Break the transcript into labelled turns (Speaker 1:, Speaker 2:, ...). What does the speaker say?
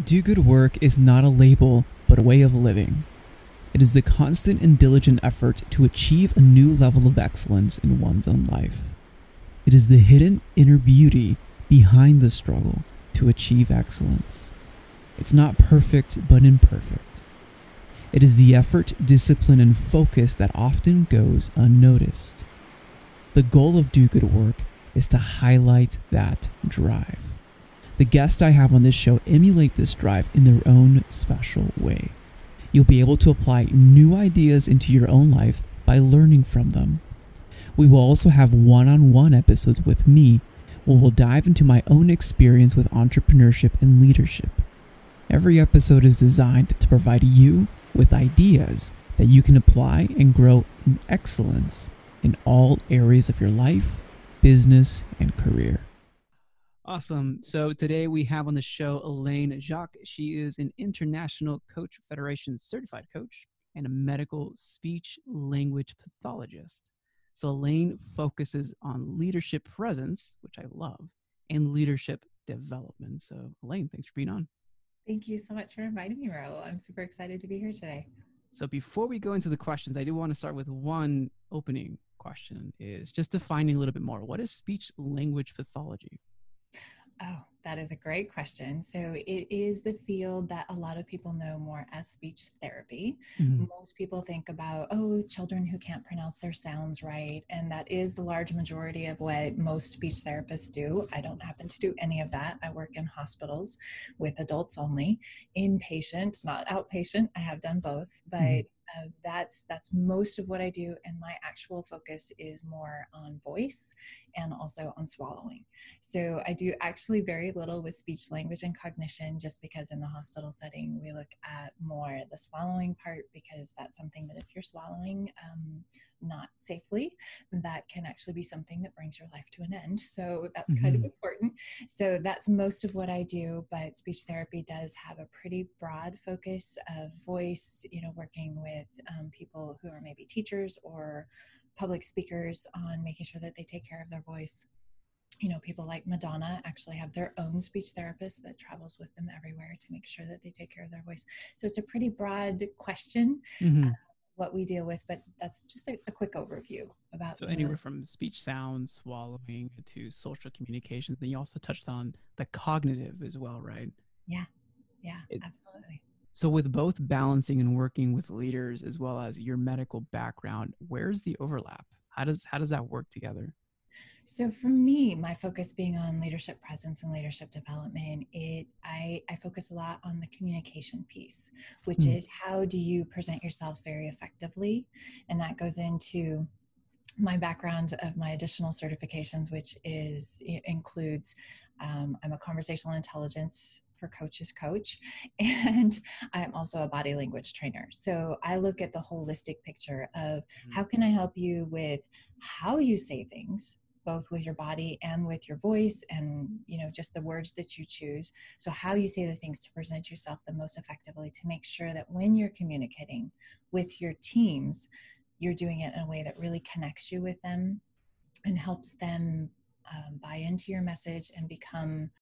Speaker 1: Do good work is not a label, but a way of living. It is the constant and diligent effort to achieve a new level of excellence in one's own life. It is the hidden inner beauty behind the struggle to achieve excellence. It's not perfect, but imperfect. It is the effort, discipline, and focus that often goes unnoticed. The goal of Do Good Work is to highlight that drive. The guests I have on this show emulate this drive in their own special way. You'll be able to apply new ideas into your own life by learning from them. We will also have one-on-one episodes with me where we'll dive into my own experience with entrepreneurship and leadership. Every episode is designed to provide you with ideas that you can apply and grow in excellence in all areas of your life, business, and career. Awesome. So today we have on the show Elaine Jacques. She is an International Coach Federation certified coach and a medical speech language pathologist. So Elaine focuses on leadership presence, which I love, and leadership development. So Elaine, thanks for being on.
Speaker 2: Thank you so much for inviting me, Raul. I'm super excited to be here today.
Speaker 1: So before we go into the questions, I do want to start with one opening question, is just defining a little bit more. What is speech language pathology?
Speaker 2: Oh, that is a great question. So it is the field that a lot of people know more as speech therapy.
Speaker 1: Mm-hmm.
Speaker 2: Most people think about, children who can't pronounce their sounds right. And that is the large majority of what most speech therapists do. I don't happen to do any of that. I work in hospitals with adults only, inpatient, not outpatient. I have done both, but that's most of what I do. And my actual focus is more on voice and also on swallowing. So I do actually very little with speech, language, and cognition, just because in the hospital setting, we look at more the swallowing part, because that's something that if you're swallowing not safely, that can actually be something that brings your life to an end. So that's kind of important. So that's most of what I do, but speech therapy does have a pretty broad focus of voice, working with people who are maybe teachers or public speakers on making sure that they take care of their voice. People like Madonna actually have their own speech therapist that travels with them everywhere to make sure that they take care of their voice. So it's a pretty broad question, what we deal with, but that's just a quick overview about.
Speaker 1: So anywhere from speech sounds, swallowing, to social communications. Then you also touched on the cognitive as well, right?
Speaker 2: Yeah, absolutely.
Speaker 1: So with both balancing and working with leaders as well as your medical background, where's the overlap? How does that work together?
Speaker 2: So for me, my focus being on leadership presence and leadership development, I focus a lot on the communication piece, which is how do you present yourself very effectively? And that goes into my background of my additional certifications, which includes I'm a conversational intelligence for coaches coach, and I'm also a body language trainer. So I look at the holistic picture of how can I help you with how you say things, both with your body and with your voice, and just the words that you choose. So how you say the things to present yourself the most effectively, to make sure that when you're communicating with your teams, you're doing it in a way that really connects you with them and helps them buy into your message and become